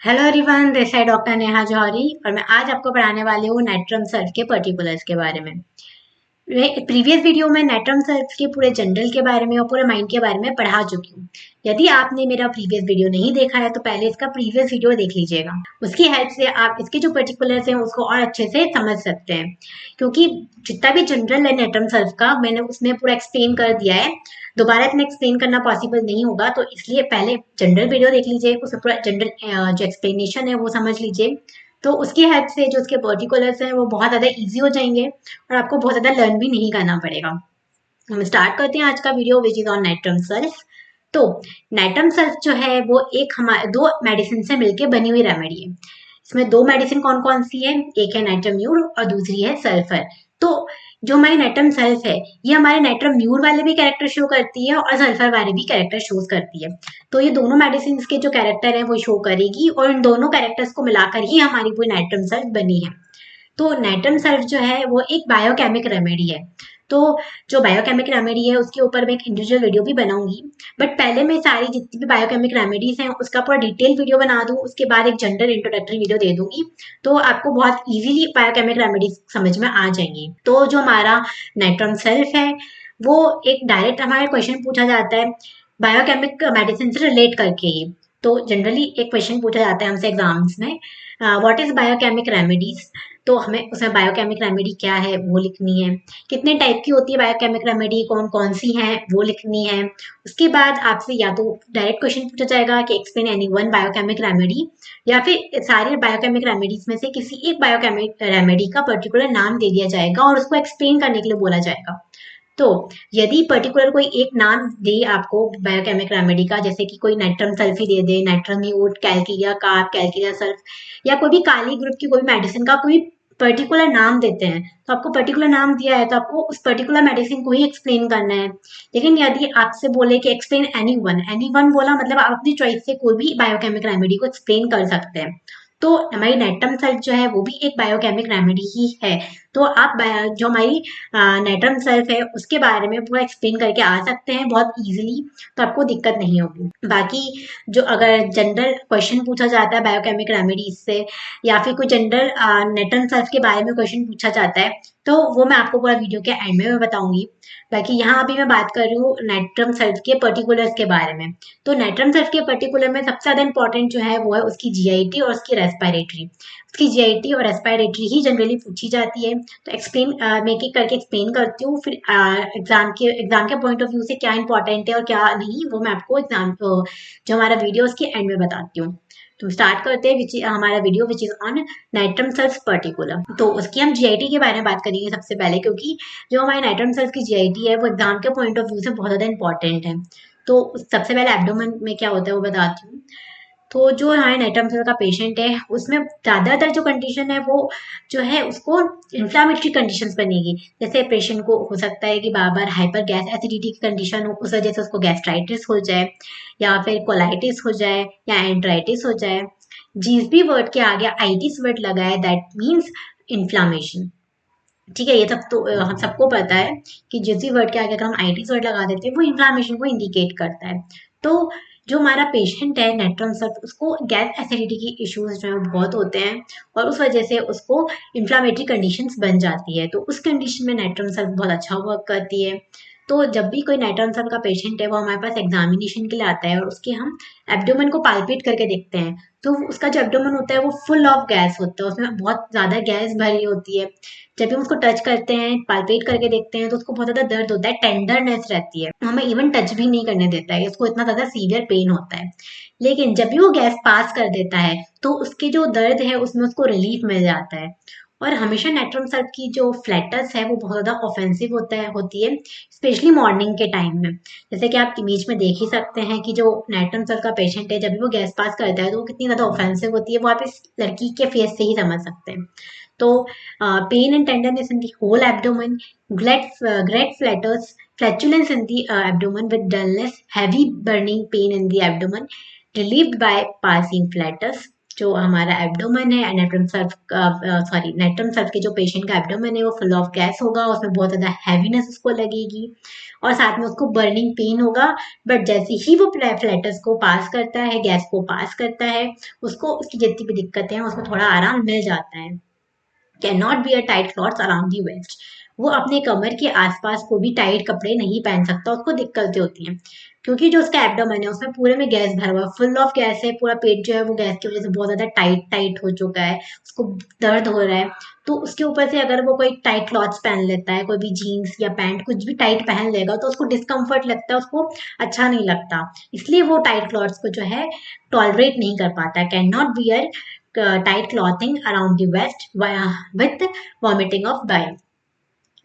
Hello everyone, this है doctor Neha जौहरी और मैं आज आपको पढ़ाने वाली हूँ नाइट्रम सल्फ के पर्टिकुलर्स के बारे में। प्रीवियस वीडियो में नाइट्रम सल्फ के पूरे जनरल के बारे में और पूरे माइंड के बारे में पढ़ा चुकी हूँ। यदि आपने मेरा प्रीवियस वीडियो नहीं देखा है तो पहले इसका प्रीवियस वीडियो देख लीजिएगा। उसकी हेल्प से आप इसके जो पर्टिकुलर्स हैं उसको और अच्छे से समझ सकते हैं, क्योंकि जितना भी जनरल है नाइट्रम सल्फ का मैंने उसमें पूरा एक्सप्लेन कर दिया है। दोबारा इतना एक्सप्लेन करना पॉसिबल नहीं होगा, तो इसलिए पहले जनरल वीडियो देख लीजिए, उसमें पूरा जनरल जो एक्सप्लेनेशन है वो समझ लीजिए। तो उसकी हेल्प से जो उसके पर्टिकुलर्स हैं वो बहुत ज़्यादा ईजी हो जाएंगे और आपको बहुत ज़्यादा लर्न भी नहीं करना पड़ेगा। हम स्टार्ट करते हैं आज का video which is on nitrum sulph. तो नाइट्रम सल्फ जो है वो एक हमारे दो मेडिसिन से मिलके बनी हुई रेमेडी है। इसमें दो मेडिसिन कौन कौन सी है, एक है नाइट्रम म्यूर और दूसरी है सल्फर। तो जो हमारी नाइट्रम सल्फ है ये हमारे नाइट्रम म्यूर वाले भी कैरेक्टर शो करती है और सल्फर वाले भी कैरेक्टर शो करती है। तो ये दोनों मेडिसिन के जो कैरेक्टर है वो शो करेगी और इन दोनों कैरेक्टर्स को मिलाकर ही हमारी पूरी नाइट्रम सल्फ बनी है। तो नाइट्रम सल्फ जो है वो एक बायोकेमिक रेमेडी है। तो जो बायोकेमिक रेमेडी है उसके ऊपर मैं एक इंडिविजुअल वीडियो भी बनाऊंगी, बट पहले मैं सारी जितनी भी बायोकेमिक रेमेडीज हैं उसका पूरा डिटेल वीडियो बना दूं, उसके बाद एक जनरल इंट्रोडक्टरी वीडियो दे दूंगी। तो आपको बहुत इजीली बायोकेमिक रेमेडीज समझ में आ जाएंगी। तो जो हमारा नाइट्रम सल्फ है वो एक डायरेक्ट हमारे क्वेश्चन पूछा जाता है बायोकेमिक मेडिसिन से रिलेट करके ही। तो जनरली एक क्वेश्चन पूछा जाता है हमसे एग्जाम्स में, व्हाट इज बायोकेमिक रेमेडीज। तो हमें उसमें बायोकेमिक रेमेडी क्या है वो लिखनी है, कितने टाइप की होती है बायोकेमिक रेमेडी, कौन कौन सी हैं वो लिखनी है। उसके बाद आपसे या तो डायरेक्ट क्वेश्चन पूछा जाएगा कि explain any one biochemic remedy, या फिर सारे बायोकेमिक रेमेडीज में से किसी एक बायोकेमिक रेमेडी का पर्टिकुलर नाम दे दिया जाएगा और उसको एक्सप्लेन करने के लिए बोला जाएगा। तो यदि पर्टिकुलर कोई एक नाम दे आपको बायोकेमिक रेमेडी का, जैसे कि कोई नाइट्रम सल्फ ही दे दे, नाइट्रम यूट कैल्किया कार्ब कैल्किया सल्फ, या कोई भी काली ग्रुप की कोई मेडिसिन का कोई पर्टिकुलर नाम देते हैं, तो आपको पर्टिकुलर नाम दिया है तो आपको उस पर्टिकुलर मेडिसिन को ही एक्सप्लेन करना है। लेकिन यदि आपसे बोले कि एक्सप्लेन एनी वन बोला मतलब आप अपनी चॉइस से कोई भी बायोकेमिक रेमेडी को एक्सप्लेन कर सकते हैं। तो हमारी नाइट्रम सल्फ जो है वो भी एक बायोकेमिक रेमेडी ही है। तो आप जो हमारी नाइट्रम सल्फ है उसके बारे में पूरा एक्सप्लेन करके आ सकते हैं बहुत इजीली, तो आपको दिक्कत नहीं होगी। बाकी जो अगर जनरल क्वेश्चन पूछा जाता है बायोकेमिक रेमेडीज से, या फिर कोई जनरल नाइट्रम सल्फ के बारे में क्वेश्चन पूछा जाता है, तो वो मैं आपको पूरा वीडियो के एंड में बताऊंगी। बाकी यहाँ अभी मैं बात कर रही हूँ नाइट्रम सल्फ के पर्टिकुलर्स के बारे में। तो नाइट्रम सल्फ के पर्टिकुलर में सबसे ज्यादा इंपॉर्टेंट जो है वो है उसकी जीआईटी और उसकी रेस्पिरेटरी। उसकी जीआईटी और रेस्पिरेटरी ही जनरली पूछी जाती है। तो एक्सप्लेन मैं एक एक करके एक्सप्लेन करती हूँ, फिर एग्जाम के पॉइंट ऑफ व्यू से क्या इंपॉर्टेंट है और क्या नहीं वो मैं आपको एग्जाम जो हमारा वीडियो उसके एंड में बताती हूँ। तो स्टार्ट करते हैं हमारा video which is on nitrum sulph particular. तो उसकी हम जीआईटी के बारे में बात करेंगे सबसे पहले, क्योंकि जो हमारे नाइट्रम सल्फ की जीआईटी है वो एग्जाम के पॉइंट ऑफ व्यू से बहुत ज्यादा इंपॉर्टेंट है। तो सबसे पहले एब्डोमेन में क्या होता है वो बताती हूँ। तो जो हमारे नाइट्रम सल्फ का पेशेंट है उसमें ज्यादातर जो कंडीशन है वो जो है उसको इन्फ्लामेटरी कंडीशंस बनेगी। जैसे पेशेंट को हो सकता है कि बार बार हाइपर गैस एसिडिटी की कंडीशन हो, उस वजह से उसको गैस्ट्राइटिस हो जाए, या फिर कोलाइटिस हो जाए, या एंट्राइटिस हो जाए। जीएसबी वर्ड के आगे आइटिस वर्ड लगा है, दैट मीन्स इन्फ्लामेशन। ठीक है, ये सब तो हम सबको पता है कि जिस भी वर्ड के आगे अगर हम आईटीज वर्ड लगा देते हैं वो इन्फ्लामेशन को इंडिकेट करता है। तो जो हमारा पेशेंट है नाइट्रम सल्फ उसको गैस एसिडिटी की इश्यूज जो है बहुत होते हैं और उस वजह से उसको इन्फ्लामेटरी कंडीशंस बन जाती है। तो उस कंडीशन में नाइट्रम सल्फ बहुत अच्छा वर्क करती है। तो जब भी कोई नाइट्रम सल्फ का पेशेंट है वो हमारे पास एग्जामिनेशन के लिए आता है और उसके हम एब्डोमेन को पाल्पेट करके देखते हैं, तो उसका जो एब्डोमेन होता है वो फुल ऑफ गैस होता है, उसमें बहुत ज्यादा गैस भरी होती है। जब भी हम उसको टच करते हैं पाल्पेट करके देखते हैं तो उसको बहुत ज्यादा दर्द होता है, टेंडरनेस रहती है, हमें इवन टच भी नहीं करने देता है, उसको इतना ज्यादा सीवियर पेन होता है। लेकिन जब भी वो गैस पास कर देता है तो उसके जो दर्द है उसमें उसको रिलीफ मिल जाता है। और हमेशा नाइट्रम सल्फ की जो फ्लैटस है वो बहुत ज्यादा ऑफेंसिव होती है, स्पेशली मॉर्निंग के टाइम में। जैसे कि आप इमेज में देख ही सकते हैं कि जो नाइट्रम सल्फ का पेशेंट है जब भी वो गैस पास करता है तो वो कितनी ज्यादा ऑफेंसिव होती है, वो आप इस लड़की के फेस से ही समझ सकते हैं। तो pain and tenderness in the whole abdomen, great flutters, flatulence in the abdomen with dullness, heavy burning pain in the abdomen, relieved by passing flutters, जो हमारा एब्डोमेन है, natrum sulph sorry natrum sulph के जो patient का abdomen है वो full of gas होगा, उसमें बहुत ज़्यादा हैवीनेस उसको लगेगी और साथ में उसको बर्निंग पेन होगा। बट जैसे ही वो फ्लैटस को पास करता है, गैस को पास करता है, उसको उसकी जितनी भी दिक्कतें हैं उसमें थोड़ा आराम मिल जाता है। Can not wear tight clothes around the waist. वो अपने कमर के आसपास को भी टाइट कपड़े नहीं पहन सकता, उसको दिक्कतें होती हैं क्योंकि जो उसका एब्डोमेन है उसमें पूरे में गैस भरा हुआ है, फुल ऑफ गैस है, पूरा पेट जो है वो गैस की वजह से बहुत ज्यादा टाइट टाइट हो चुका है, उसको दर्द हो रहा है। तो उसके ऊपर से अगर वो कोई टाइट क्लॉथ्स पहन लेता है, कोई भी जीन्स या पैंट कुछ भी टाइट पहन लेगा तो उसको डिस्कम्फर्ट लगता है, उसको अच्छा नहीं लगता, इसलिए वो टाइट क्लॉथ्स को जो है टॉलरेट नहीं कर पाता, can not bear tight clothing around the waist with vomiting of bile.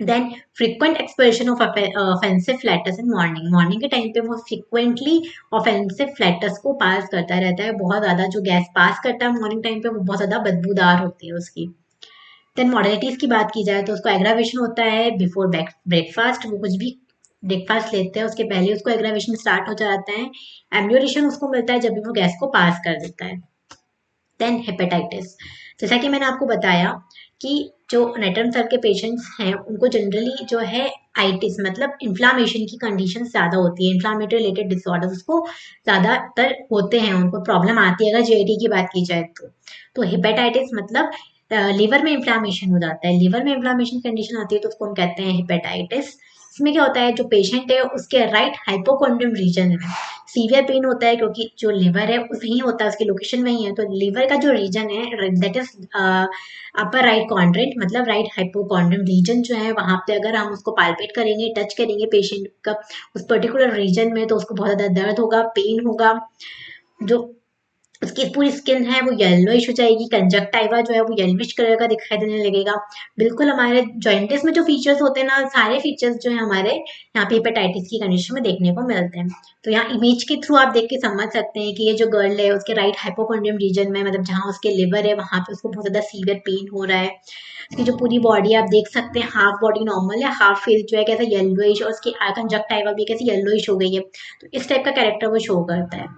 Then frequent expression of offensive flatus in morning. Morning के टाइम पे वो फ्रीक्वेंटली ऑफेंसिव फ्लैटस को पास करता रहता है, बहुत ज़्यादा जो गैस पास करता है मॉर्निंग टाइम पे वो बहुत ज़्यादा बदबूदार होती है उसकी। देन मॉडलिटीज़ की बात की जाए तो उसको एग्रावेशन होता है बिफोर ब्रेकफास्ट, वो कुछ भी ब्रेकफास्ट लेते हैं उसके पहले उसको एग्रावेशन स्टार्ट हो जाता है। एम्ब्यूलेशन उसको मिलता है जब भी वो गैस को पास कर देता है। देन हेपेटाइटिस, जैसा कि मैंने आपको बताया कि जो नेटर्म सर के पेशेंट्स हैं उनको जनरली जो है आइटिस मतलब इन्फ्लामेशन की कंडीशन ज़्यादा होती है, इन्फ्लामेटरी रिलेटेड डिसऑर्डर्स उसको ज़्यादातर होते हैं, उनको प्रॉब्लम आती है अगर जेडी की बात की जाए तो हेपेटाइटिस मतलब लीवर में इन्फ्लामेशन हो जाता है, लीवर में इन्फ्लामेशन कंडीशन आती है तो उसको हम कहते हैं हेपेटाइटिस। इसमें क्या होता है, जो पेशेंट है उसके राइट हाइपोकॉन्ड्रियम रीजन में सीवियर पेन होता है क्योंकि जो लिवर है वहीं होता है, उसकी लोकेशन वहीं है, तो लिवर का जो रीजन है that is upper right quadrant मतलब राइट हाइपोकॉन्ड्रियम रीजन जो है वहां पे अगर हम उसको पाल्पेट करेंगे, टच करेंगे पेशेंट का उस पर्टिकुलर रीजन में तो उसको बहुत ज्यादा दर्द होगा, पेन होगा, जो उसकी पूरी स्किन है वो येलोइश हो जाएगी, कंजक्टाइवा जो है वो येलोइश कलर का दिखाई देने लगेगा। बिल्कुल हमारे जॉइंटिस में जो फीचर्स होते हैं ना, सारे फीचर्स जो है हमारे यहाँ पे हेपेटाइटिस की कंडीशन में देखने को मिलते हैं। तो यहाँ इमेज के थ्रू आप देख के समझ सकते हैं कि ये जो गर्ल है उसके राइट हाइपोकॉन्ड्रियम रीजन में मतलब जहाँ उसके लिवर है वहां पे उसको बहुत ज्यादा सीवियर पेन हो रहा है। उसकी जो पूरी बॉडी आप देख सकते हैं, हाफ बॉडी नॉर्मल है, हाफ फेस जो है कैसा येलोइश और उसकी कंजक्टाइवा भी कैसी येलोइश हो गई है, तो इस टाइप का कैरेक्टर वो शो करता है।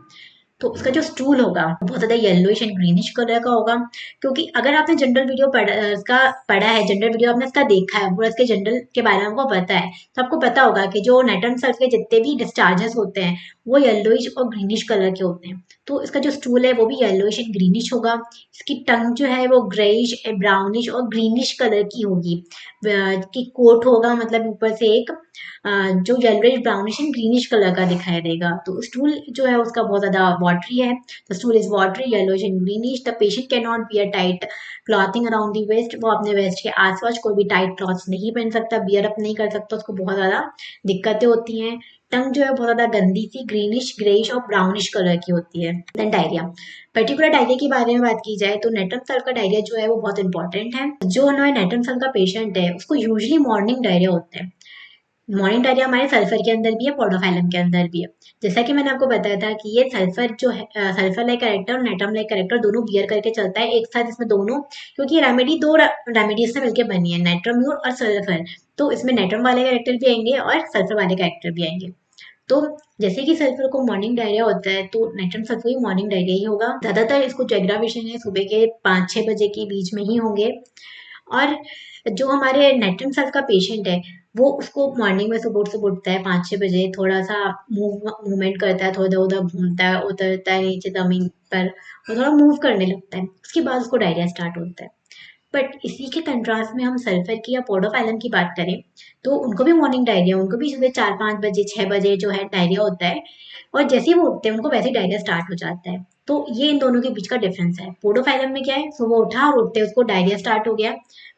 तो उसका जो स्टूल होगा बहुत ज्यादा येलोइश एंड ग्रीनिश कलर का होगा, क्योंकि अगर आपने जनरल वीडियो पढ़ा है, जनरल वीडियो आपने इसका देखा है, पूरा इसके जनरल के बारे में आपको पता है, तो आपको पता होगा कि जो नेटन सल्फ के जितने भी डिस्चार्जेस होते हैं वो येलोइश और ग्रीनिश कलर के होते हैं। तो इसका जो स्टूल है वो भी येलोइश एंड ग्रीनिश होगा। इसकी टंग जो है वो ग्रेइश ब्राउनिश और ग्रीनिश कलर की होगी। की कोट होगा मतलब ऊपर से एक जो yellowish brownish and greenish colour का दिखाई देगा। तो स्टूल जो है उसका बहुत ज्यादा वाटरी है, the stool is watery yellowish and greenish. The patient can not bear tight clothing around the waist, वो अपने वेस्ट के आसपास कोई भी टाइट क्लॉथ्स नहीं पहन सकता, बियर अप नहीं कर सकता, उसको बहुत ज्यादा दिक्कतें होती हैं। टंग जो है बहुत ज्यादा गंदी सी ग्रीनिश ग्रेइश और ब्राउनिश कलर की होती है। देन डायरिया, पर्टिकुलर डायरिया के बारे में बात की जाए तो नेट्रम सेल का डायरिया जो है वो बहुत इंपॉर्टेंट है। जो हमारे नेट्रम सेल का पेशेंट है उसको यूजली मॉर्निंग डायरिया होता है। मॉर्निंग डायरिया हमारे सल्फर के अंदर भी है, पोडोफाइलम के अंदर भी है। जैसा कि मैंने आपको बताया था कि ये सल्फर जो है सल्फर लाइक कैरेक्टर और नेट्रम लाइक कैरेक्टर दोनों बियर करके चलता है एक साथ, इसमें दोनों, क्योंकि रेमेडी दो रेमेडीज से मिलकर बनी है, नेट्रम्यूर और सल्फर, तो इसमें नेट्रम वाले कैरेक्टर भी आएंगे और सल्फर वाले कैरेक्टर भी आएंगे। तो जैसे कि सल्फर को मॉर्निंग डायरिया होता है तो नेट्रम सल्फर भी मॉर्निंग डायरिया ही होगा। ज्यादातर इसको जो एग्रावेशन है सुबह के 5-6 बजे के बीच में ही होंगे। और जो हमारे नेट्रम सल्फ का पेशेंट है वो उसको मॉर्निंग में सुबह उठता है 5-6 बजे, थोड़ा सा मूवमेंट करता है, थोड़ा इधर उधर घूमता है, उतरता है नीचे जमीन पर और थोड़ा मूव करने लगता है, उसके बाद उसको डायरिया स्टार्ट होता है। बट इसी के कंट्रास्ट में हम सल्फर की या पोडोफाइलम की बात करें तो उनको भी मॉर्निंग डायरिया, उनको भी सुबह 4-5 बजे 6 बजे जो है डायरिया होता है, और जैसे ही वो उठते हैं उनको वैसे ही डायरिया स्टार्ट हो जाता है। तो ये इन दोनों के बीच का डिफरेंस है। पोडोफाइलम में क्या है, सुबह उठा और उठते उसको डायरिया स्टार्ट हो गया।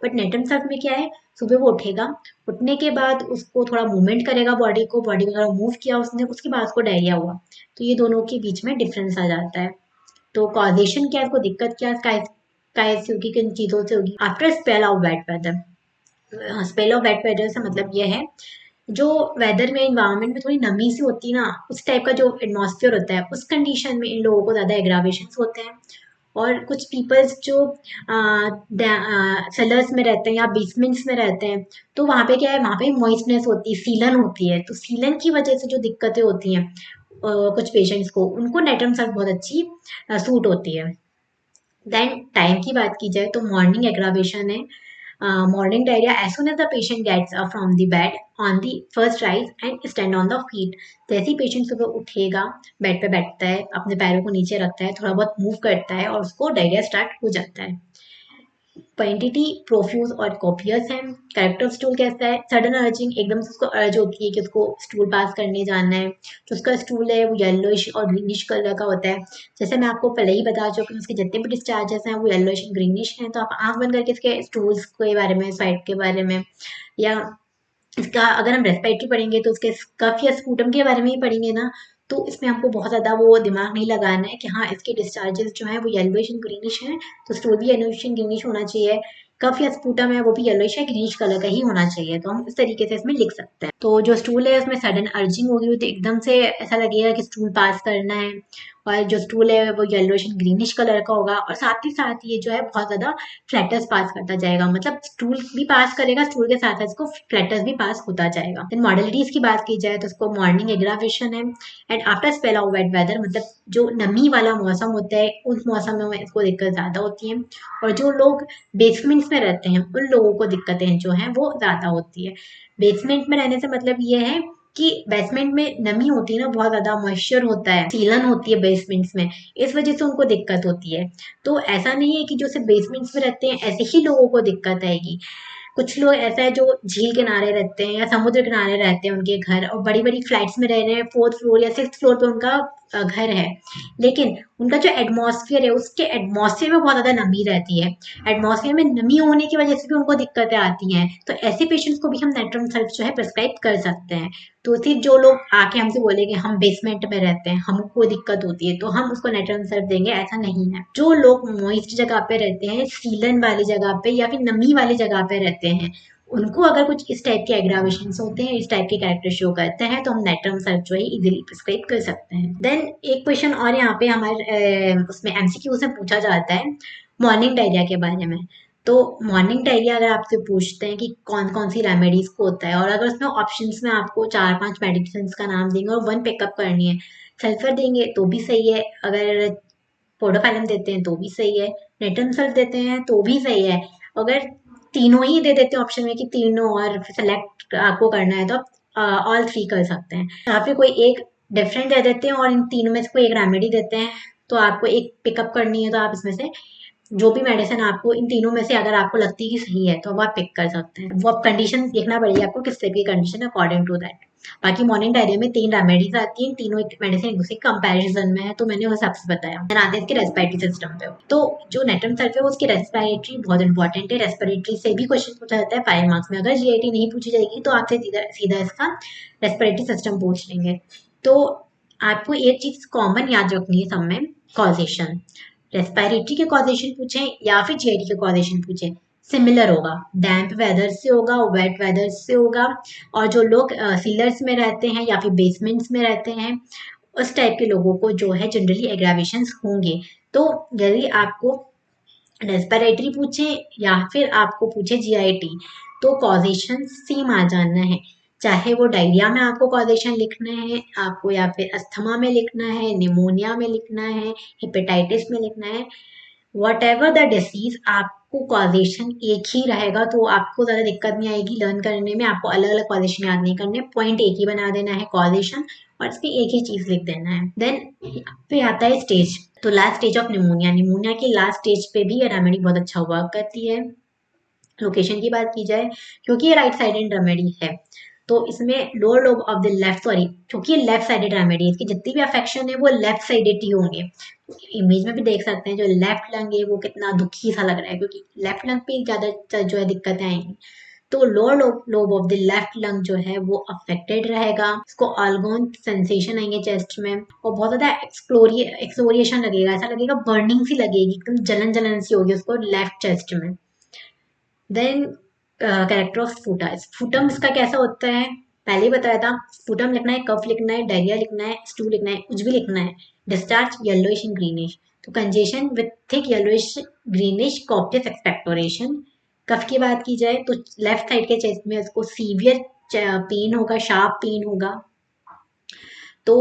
बट नेटम सल्फ में क्या है, सुबह वो उठेगा, उठने के बाद उसको थोड़ा मूवमेंट करेगा, बॉडी को थोड़ा मूव किया उसने, उसके बाद उसको डायरिया हुआ। तो ये दोनों के बीच में डिफरेंस आ जाता है। तो कॉजेशन क्या है, इसको दिक्कत क्या है, कैसे होगी, किन चीजों से होगी। After spell of wet weather, spell of wet weather से मतलब ये है जो वेदर में इन्वायरमेंट में थोड़ी नमी सी होती है ना, उस टाइप का जो एटमॉस्फेयर होता है उस कंडीशन में इन लोगों को ज़्यादा एग्रावेशंस होते हैं। और कुछ पीपल्स जो सेलर्स में रहते हैं या बेसमेंट्स में रहते हैं तो वहाँ पे क्या है, वहाँ पे मॉइस्टनेस होती है, सीलन होती है, तो सीलन की वजह से जो दिक्कतें होती हैं कुछ पेशेंट्स को, उनको नेट्रम सल्फ बहुत अच्छी सूट होती है। देन टाइम की बात की जाए तो मॉर्निंग एग्रावेशन है, morning diarrhoea as soon as the patient gets up from the bed on the first rise and stand on the feet. जैसे ही पेशेंट सुबह उठेगा, बेड पे बैठता है, अपने पैरों को नीचे रखता है, थोड़ा बहुत मूव करता है और उसको डायरिया स्टार्ट हो जाता है। क्वांटिटी प्रोफ्यूज और कॉपियस है। कैरेक्टर स्टूल कैसा है, सडन अर्जिंग, एकदम से उसको अर्ज होती है कि उसको स्टूल पास करने जाना है। तो उसका स्टूल है वो येलोइश और ग्रीनिश कलर का होता है। जैसे मैं आपको पहले ही बता चुकी हूँ, उसके जितने भी डिस्चार्जेस हैं वो येलोइश और ग्रीनिश हैं। तो आप आंख बंद करके इसके स्टूल्स के बारे में, साइड के बारे में, या इसका अगर हम रेस्पिरेटरी पढ़ेंगे तो उसके कफ या स्पूटम के बारे में ही पढ़ेंगे ना, तो इसमें हमको बहुत ज़्यादा वो दिमाग नहीं लगाना है कि हाँ इसके डिस्चार्जेस जो है वो येलोइश एंड ग्रीनिश हैं, तो स्टूल भी येलोइश एंड ग्रीनिश होना चाहिए। कफ या स्पूटम है वो भी येलोइश या ग्रीनिश कलर का ही होना चाहिए। तो हम इस तरीके से इसमें लिख सकते हैं। तो जो स्टूल है उसमें सडन अर्जिंग होगी तो एकदम से ऐसा लगेगा कि स्टूल पास करना है, और जो स्टूल है वो येलोइश एंड ग्रीनिश कलर का होगा, और साथ ही साथ ये जो है बहुत ज़्यादा फ्लैटर्स पास करता जाएगा, मतलब स्टूल भी पास करेगा, स्टूल के साथ साथ इसको फ्लैटर्स भी पास होता जाएगा। देन मॉडलिटीज की बात की जाए तो इसको मॉर्निंग एग्रावेशन है and after spell of wet weather, मतलब जो नमी वाला मौसम होता है उस मौसम में इसको दिक्कत ज़्यादा होती है। और जो लोग बेसमेंट्स में रहते हैं उन लोगों को दिक्कतें जो हैं वो ज़्यादा होती है। बेसमेंट में रहने से मतलब ये है कि बेसमेंट में नमी होती है ना, बहुत ज़्यादा मॉइस्चर होता है, सीलन होती है बेसमेंट्स में, इस वजह से उनको दिक्कत होती है। तो ऐसा नहीं है कि जो सिर्फ बेसमेंट्स में रहते हैं ऐसे ही लोगों को दिक्कत आएगी। कुछ लोग ऐसा है जो झील किनारे रहते हैं या समुद्र किनारे रहते हैं उनके घर, और बड़ी बड़ी फ्लैट्स में रह रहे हैं, फोर्थ फ्लोर या सिक्स फ्लोर पे उनका घर है, लेकिन उनका जो एटमॉस्फेयर है उसके एटमॉस्फेयर में बहुत ज़्यादा नमी रहती है। एटमॉस्फेयर में नमी होने की वजह से भी उनको दिक्कतें आती हैं, तो ऐसे पेशेंट्स को भी हम नेट्रम सल्फ जो है प्रिस्क्राइब कर सकते हैं। तो सिर्फ जो लोग आके हमसे बोलेंगे हम बेसमेंट में रहते हैं, हमको दिक्कत होती है, तो हम उसको नेट्रम सल्फ देंगे, ऐसा नहीं है। जो लोग मॉइस्ट जगह पे रहते हैं, सीलन वाली जगह पे या फिर नमी वाली जगह पे रहते हैं, उनको अगर कुछ इस टाइप के एग्रावेशन होते हैं, इस टाइप के कैरेक्टर शो करते हैं, तो हम नेट्रम सर्च जो है इजीली प्रिस्क्राइब कर सकते हैं। देन एक क्वेश्चन और यहाँ पे हमारे उसमें एमसीक्यू से पूछा जाता है मॉर्निंग डायरिया के बारे में। तो मॉर्निंग डायरिया अगर आपसे पूछते हैं कि कौन कौन सी रेमेडीज को होता है, और अगर उसमें ऑप्शंस में आपको 4-5 मेडिसिन का नाम देंगे और 1 पिकअप करनी है, सल्फर देंगे तो भी सही है, अगर पोडोफाइलम देते हैं तो भी सही है, नेट्रम सल्फ देते हैं तो भी सही है, अगर तीनों ही दे देते हैं ऑप्शन में कि तीनों और सेलेक्ट आपको करना है, तो आप ऑल 3 कर सकते हैं। या फिर कोई एक डिफरेंट दे देते हैं और इन तीनों में से कोई एक रेमेडी देते हैं, तो आपको एक पिकअप करनी है, तो आप इसमें से जो भी मेडिसिन आपको इन तीनों में से अगर आपको लगती है कि सही है तो वो आप पिक कर सकते हैं। वो आप कंडीशन देखना पड़ेगी आपको किस टाइप की कंडीशन है, अकॉर्डिंग टू दैट। बाकी मॉर्निंग डायरिया में 3 रेमेडीज आती हैं, तीनों एक मेडिसिन एक दूसरे कंपैरिजन में है, तो मैंने उस हिसाब से बताया। फिर आते हैं इसके रेस्पिरेटरी सिस्टम पे। तो जो नेट्रम सल्फ है वो उसकी रेस्पिरेटरी बहुत इंपॉर्टेंट है, रेस्पिरेटरी से भी क्वेश्चन पूछा जाता है 5 मार्क्स में। अगर जीआईटी नहीं पूछी जाएगी तो आपसे सीधा सीधा इसका रेस्पिरेटरी सिस्टम पूछ लेंगे। तो आपको एक चीज कॉमन याद रखनी है सब में, कॉजेशन। रेस्पिरेटरी के कॉजेशन पूछें या फिर जीआईटी के कॉजेशन पूछें, सिमिलर होगा, डैम्प वेदर से होगा, वेट वेदर से होगा। और जो लोग सीलर्स में रहते हैं या फिर बेसमेंट्स में रहते हैं, उस टाइप के लोगों को जो है जनरली एग्रावेशन होंगे। तो यदि आपको रेस्पिरेटरी पूछे या फिर आपको पूछे जीआईटी, तो कॉजेशन सेम आ जाना है, चाहे वो डायरिया में आपको कॉजेशन लिखना है आपको, या फिर अस्थमा में लिखना है, निमोनिया में लिखना है, हेपेटाइटिस में लिखना है, वट एवर द डिसीज, आपको कॉजेशन एक ही रहेगा, तो आपको ज़्यादा दिक्कत नहीं आएगी लर्न करने में। आपको अलग अलग कॉजेशन याद नहीं करने, पॉइंट एक ही बना देना है कॉजेशन, और इसमें एक ही चीज़ लिख देना है। देन फिर आता है स्टेज। तो last stage of pneumonia, pneumonia की लास्ट स्टेज पे भी ये रेमेडी बहुत अच्छा वर्क करती है। लोकेशन की बात की जाए, क्योंकि ये राइट साइडेड रेमेडी है, तो इसमें lower lobe of the left, sorry क्योंकि ये लेफ्ट साइडेड रेमेडी है, इसकी जितनी भी अफेक्शन है वो लेफ्ट साइडेड ही होंगे। इमेज में भी देख सकते हैं जो लेफ्ट लंग है वो कितना दुखी सा लग रहा है, क्योंकि लेफ्ट लंग पे ज्यादा जो है दिक्कतें आएंगी। तो lower lobe of the left lung जो है वो अफेक्टेड रहेगा, इसको ऑलगोन सेंसेशन आएंगे चेस्ट में, और बहुत ज्यादा एक्सोरिएशन लगेगा, ऐसा लगेगा बर्निंग सी लगेगी, एकदम जलन जलन सी होगी उसको लेफ्ट चेस्ट में। देन कैरेक्टर ऑफ स्पूटा, स्पूटम इसका कैसा होता है पहले ही बताया था, स्पूटम लिखना है, कफ लिखना है, डायरिया लिखना है, स्टू लिखना है, कुछ भी लिखना है। डिस्चार्ज येलोइश एंड ग्रीनिश, तो congestion with thick yellowish greenish copious expectoration. कफ की बात की जाए तो लेफ्ट साइड के चेस्ट में उसको सीवियर पेन होगा, शार्प पेन होगा, तो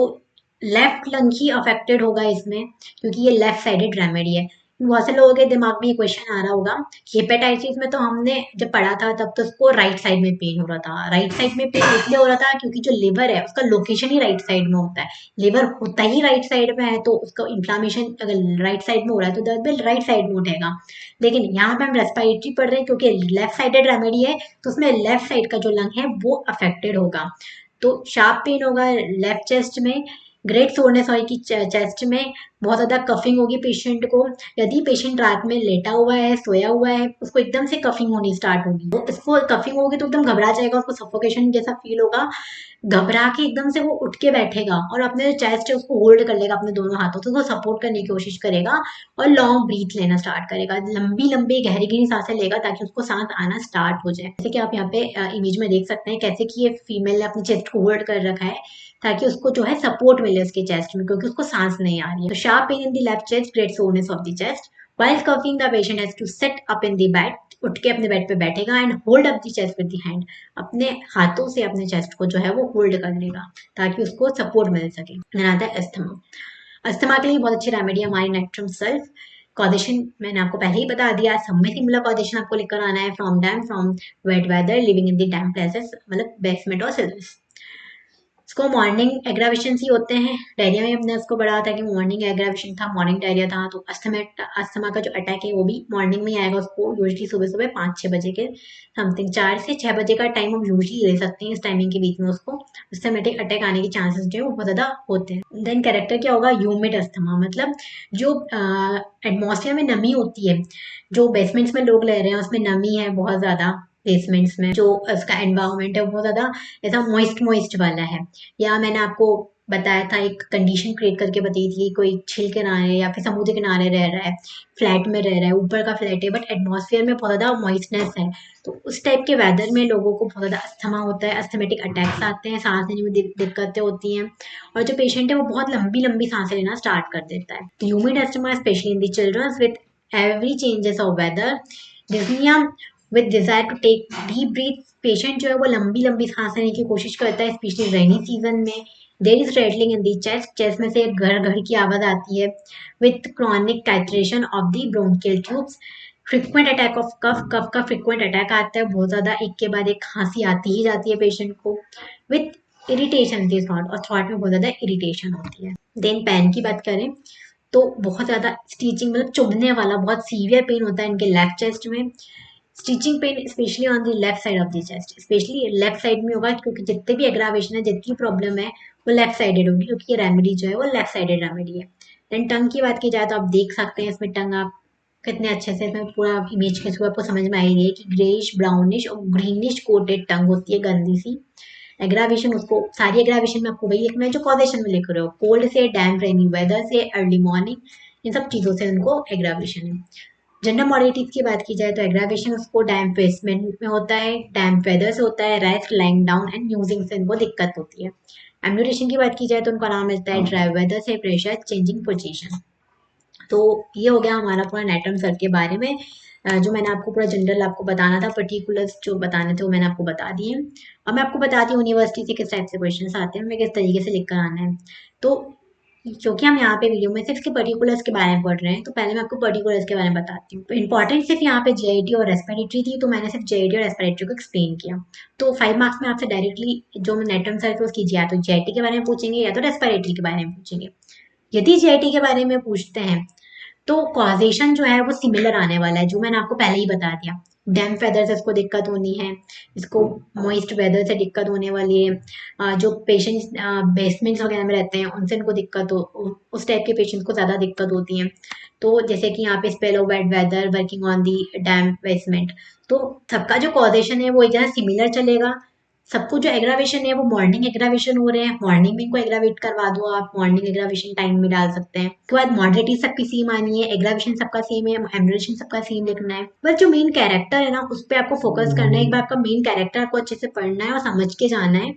लेफ्ट लंग ही अफेक्टेड होगा इसमें, क्योंकि ये लेफ्ट साइडेड रेमेडी है। बहुत से लोगों के दिमाग में ये क्वेश्चन आ रहा होगा कि हेपेटाइटिस में तो हमने जब पढ़ा था तब तो उसको राइट साइड में पेन हो रहा था। राइट साइड में पेन इसलिए हो रहा था क्योंकि जो लिवर है उसका लोकेशन ही राइट साइड में होता है। लिवर होता ही राइट साइड में है तो उसका इन्फ्लामेशन अगर राइट साइड में हो रहा है तो दर्द भी राइट साइड में उठेगा। लेकिन यहाँ पे हम रेस्पिरेटरी पढ़ रहे हैं क्योंकि लेफ्ट साइडेड रेमेडी है तो उसमें लेफ्ट साइड का जो लंग है वो अफेक्टेड होगा। तो शार्प पेन होगा लेफ्ट चेस्ट में, ग्रेट सोरनेस होगी चेस्ट में, बहुत ज्यादा कफिंग होगी पेशेंट को। यदि पेशेंट रात में लेटा हुआ है, सोया हुआ है, उसको एकदम से कफिंग होनी स्टार्ट होगी, तो इसको कफिंग होगी तो एकदम घबरा जाएगा, उसको सफोकेशन जैसा फील होगा, घबरा के एकदम से वो उठ के बैठेगा और अपने जो चेस्ट है उसको होल्ड कर लेगा अपने दोनों हाथों से, उसको सपोर्ट करने की कोशिश करेगा और लॉन्ग ब्रीथ लेना स्टार्ट करेगा, लंबी लंबी गहरी गहरी सांसें लेगा ताकि उसको सांस आना स्टार्ट हो जाए। जैसे कि आप यहाँ पे इमेज में देख सकते हैं कैसे कि ये फीमेल ने अपने चेस्ट को होल्ड कर रखा है ताकि उसको जो है सपोर्ट मिले उसके चेस्ट में, क्योंकि उसको सांस नहीं आ रही है। तो sharp pain in the left chest, great soreness of the chest. While coughing, the patient has to sit up in the bed. उठ के अपने बेड पे बैठेगा and hold up the chest with the hand. अपने हाथों से अपने chest को जो है वो होल्ड कर लेगा ताकि उसको सपोर्ट मिल सके। देन आता है अस्थमा। अस्थमा के लिए बहुत अच्छी रेमेडी है हमारी नाइट्रम सल्फ। कॉजेशन मैंने आपको पहले ही बता दिया, समय सिमिलर कॉजेशन आपको लेकर आना है from wet weather, living in the damp places, मतलब बेसमेंट और सिल्स। इसको मॉर्निंग एग्रावेशन ही होते हैं। डायरिया में हमने उसको पढ़ा था कि मॉर्निंग एग्रावेशन था, मॉर्निंग डायरिया था। तो अस्थमा का जो अटैक है वो भी मॉर्निंग में ही आएगा। उसको यूजली सुबह सुबह 5-6 बजे के समथिंग, 4 से 6 बजे का टाइम हम यूजली ले सकते हैं। इस टाइमिंग के बीच में उसको अस्थमेटिक अटैक आने के चांसेस जो है वो बहुत ज्यादा होते हैं। देन कैरेक्टर क्या होगा, ह्यूमिड अस्थमा, मतलब जो एटमोसफियर में नमी होती है, जो बेसमेंट्स में लोग रह रहे हैं उसमें नमी है बहुत ज्यादा, बेसमेंट्स में जो उसका एनवायरमेंट है वो बहुत ज्यादा ऐसा मॉइस्ट मॉइस्ट वाला है। या मैंने आपको बताया था, एक कंडीशन क्रिएट करके बताई थी, कोई झील किनारे या फिर समुद्र किनारे रह रहा है, फ्लैट में रह रहा है, ऊपर का फ्लैट है बट एटमॉस्फेयर में बहुत ज्यादा मॉइस्टनेस है, तो उस टाइप के वेदर में लोगों को बहुत ज्यादा अस्थमा होता है, अस्थमेटिक अटैक्स आते हैं, सांस लेने में दिक्कतें होती हैं और जो पेशेंट है वो बहुत लंबी लंबी सांसें लेना स्टार्ट कर देता है। तो humid asthma specially in the childrens with every changes of weather, dyspnoea with desire to take deep breath, patient जो है वो लंबी लंबी सांस लेने की कोशिश करता है स्पेशली रेनी सीजन में। There is rattling in the chest, chest में से एक घर घर की आवाज आती है। With chronic titration of the bronchial tubes, frequent attack of cough, cough का फ्रिक्वेंट अटैक आता है बहुत ज्यादा, एक के बाद एक खांसी आती ही जाती है पेशेंट को। विथ इरिटेशन दी थॉट, और थॉट में बहुत ज्यादा इरिटेशन होती है। देन पेन की बात करें तो बहुत ज्यादा स्टीचिंग, मतलब चुभने वाला बहुत सीवियर पेन होता है इनके लेफ्ट चेस्ट में। Stitching pain specially on the left side of the chest, specially left side में होगा क्योंकि जितने भी एग्रावेशन है, जितनी प्रॉब्लम है वो लेफ्ट साइडेड होगी क्योंकि ये रेमेडी जो है वो लेफ्ट साइडेड रेमेडी है। देन टंग की बात की जाए तो आप देख सकते हैं इसमें टंग, आप कितने अच्छे से इसमें पूरा इमेज के थ्रू आपको समझ में आई है कि ग्रेइश ब्राउनिश और ग्रीनिश कोटेड टंग होती है, गंदी सी। एग्रावेशन, उसको सारी एग्रावेशन में आपको वही लिखना है जो कॉजेशन में लिख रहे हो, कोल्ड से, डैम्प रेनी वेदर से, अर्ली मॉर्निंग, इन सब चीजों से उनको एग्रावेशन है। जनरल मॉडलिटीज की बात की जाए तो एग्रावेशन उसको डैम्प बेसमेंट में होता है, डैम्प वेदर से होता है, rest, lying down and using से इनको दिक्कत होती है। एम्यूटेशन की बात की जाए तो उनको आराम मिलता है ड्राई वेदर से, प्रेशर चेंजिंग पोजीशन। तो ये हो गया हमारा पूरा नेटवर्म सर के बारे में। जो मैंने आपको पूरा जनरल आपको बताना था, पर्टिकुलर्स जो बताने थे वो मैंने आपको बता दिए। अब मैं आपको बताती हूँ यूनिवर्सिटी से किस टाइप से क्वेश्चंस आते हैं, हमें किस तरीके से लिख कर आना है। तो क्योंकि हम यहाँ पे वीडियो में सिर्फ इसके पर्टिकुलर्स के बारे में पढ़ रहे हैं तो पहले मैं आपको पर्टिकुलर्स के बारे में बताती हूँ। तो इंपॉर्टेंट सिर्फ यहाँ पे जीआईटी और रेस्पिरेटरी थी, तो मैंने सिर्फ जीआईटी और रेस्पिरेटरी को एक्सप्लेन किया। तो 5 मार्क्स में आपसे डायरेक्टली जो नेटवर्म सर उसकी या तो जीआईटी के बारे में पूछेंगे या तो रेस्पिरेटरी के बारे में पूछेंगे। यदि जीआईटी के बारे में पूछते हैं तो कॉजेशन जो है वो सिमिलर आने वाला है, जो मैंने आपको पहले ही बता दिया। डैम्प वेदर से इसको दिक्कत होनी है, इसको मॉइस्ट वेदर से दिक्कत होने वाली है, जो पेशेंट्स बेसमेंट्स वगैरह में रहते हैं उनसे इनको दिक्कत हो, उस टाइप के पेशेंट्स को ज़्यादा दिक्कत होती है। तो जैसे कि यहाँ पे spell of wet weather, working on the damp basement, तो सबका जो कॉजेशन है वो एक जगह सिमिलर चलेगा। सबको जो एग्रावेशन है वो मॉर्निंग एग्रावेशन हो रहे हैं, मॉर्निंग में इनको एग्रावेट करवा दो, आप मॉर्निंग एग्रावेशन टाइम में डाल सकते हैं। उसके बाद मॉडरेटी सबकी सेम आनी है, एग्रावेशन सबका सेम है, एम्यूटेशन सबका सेम लिखना है। बस जो मेन कैरेक्टर है ना उस पर आपको फोकस करना है। एक बार आपका मेन कैरेक्टर आपको अच्छे से पढ़ना है और समझ के जाना है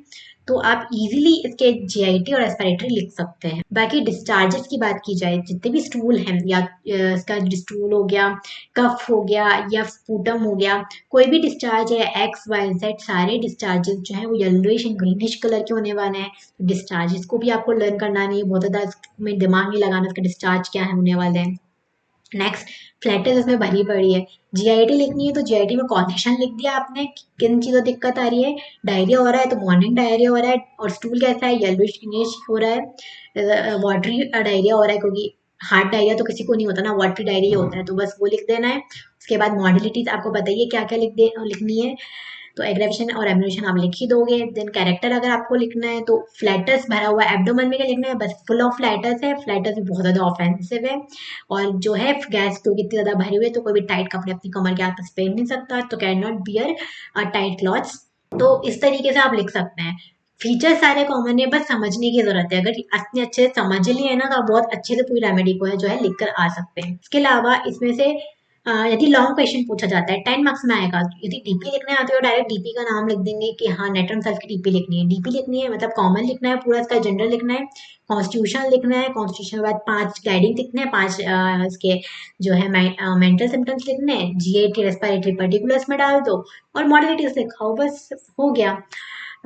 तो आप इजीली इसके जीआईटी और रेस्पिरेटरी लिख सकते हैं। बाकी डिस्चार्जेस की बात की जाए, जितने भी स्टूल हैं या इसका स्टूल हो गया, कफ हो गया या स्पूटम हो गया, कोई भी डिस्चार्ज है एक्स वाई जेड, सारे डिस्चार्जेस जो है वो येलोइश एंड ग्रीनिश कलर के होने वाले हैं। डिस्चार्जेस को भी आपको लर्न करना नहीं है, बहुत ज़्यादा इसमें दिमाग नहीं लगाना इसका डिस्चार्ज क्या है होने वाले हैं। नेक्स्ट फ्लैटेज इसमें भरी पड़ी है। जीआईटी लिखनी है तो जीआईटी में कॉन्डिशन लिख दिया आपने किन चीज़ों दिक्कत आ रही है। डायरिया हो रहा है तो मॉर्निंग डायरिया हो रहा है, और स्टूल कैसा है, येलोइश ग्रीनिश हो रहा है। वाटरी डायरिया हो रहा है, क्योंकि हार्ट डायरिया तो किसी को नहीं होता ना, वाटरी डायरिया होता है, तो बस वो लिख देना है। उसके बाद मॉडलिटीज आपको बताइए क्या क्या लिखनी है, तो एग्रेवेशन और एम्यूनेशन आप लिख ही दोगे। देन कैरेक्टर अगर आपको लिखना है तो फ्लैटर्स भरा हुआ एब्डोमेन में क्या लिखना है, बस फुल ऑफ फ्लैटर्स है, फ्लैटर्स भी बहुत ज्यादा ऑफेंसिव है। और जो है गैस तो कितनी ज्यादा भरी हुई है तो कोई भी टाइट कपड़े अपनी कमर के आसपास पहन नहीं सकता, तो can not bear tight clothes. तो इस तरीके से आप लिख सकते हैं। फीचर सारे कॉमन है, बस समझने की जरूरत है। अगर इतने अच्छे से समझ लिए ना तो आप बहुत अच्छे से पूरी रेमेडी को है जो है लिख कर आ सकते हैं। इसके अलावा इसमें से यदि लॉन्ग क्वेश्चन पूछा जाता है 10 मार्क्स में आएगा, यदि डीपी लिखना है तो डायरेक्ट डीपी का नाम लिख देंगे कि हाँ नेटवर्क सेल्फ की डीपी लिखनी है। डीपी लिखनी है मतलब कॉमन लिखना है, पूरा इसका जनरल लिखना है, कॉन्स्टिट्यूशन लिखना है, कॉन्स्टिट्यूशन के बाद 5 गाइडिंग लिखने हैं, 5 इसके जो है मेंटल सिम्टम्स लिखने हैं, जीएटी रेस्पिरेटरी पर्टिकुलर्स में डाल दो और मॉडलिटीज लिखाओ, बस हो गया।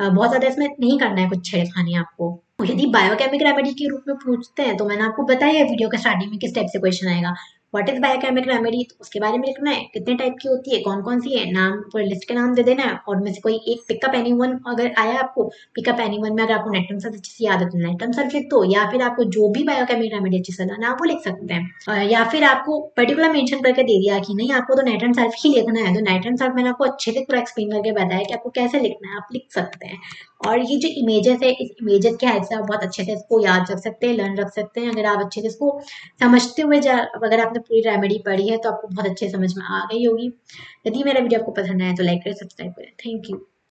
बहुत ज्यादा इसमें नहीं करना है कुछ छेड़खानी आपको। और यदि बायोकेमिक रेमेडी के रूप में पूछते हैं तो मैंने आपको बताया वीडियो के स्टार्टिंग में किस टाइप से क्वेश्चन आएगा। व्हाट इज बायोकेमिक रेमेडी, तो उसके बारे में लिखना है, कितने टाइप की होती है, कौन कौन सी है, नाम पूरे लिस्ट के नाम दे देना है, और उनमें से कोई एक पिकअप एनी वन अगर आया आपको, पिकअप एनी वन में अगर आपको नेटम सल्फ अच्छे से याद है तो नेटम सल्फ लिख दो, या फिर आपको जो भी बायोकेमिक रेमेडी अच्छी से ना आप वो लिख सकते हैं। या फिर आपको पर्टिकुलर मेंशन करके दे दिया कि नहीं आपको तो नेटम सल्फ ही लिखना है, तो नेटम सल्फ मैंने आपको अच्छे से पूरा एक्सप्लेन करके बताया कि आपको कैसे लिखना है, आप लिख सकते हैं। और ये जो इमेजेस है, इस इमेजेस के हेल्प से आप बहुत अच्छे से इसको याद रख सकते हैं, लर्न रख सकते हैं। अगर आप अच्छे से इसको समझते हुए अगर आपने पूरी रेमेडी पढ़ी है तो आपको बहुत अच्छे समझ में आ गई होगी। यदि मेरा वीडियो आपको पसंद आया तो लाइक करें, सब्सक्राइब करें। Thank you.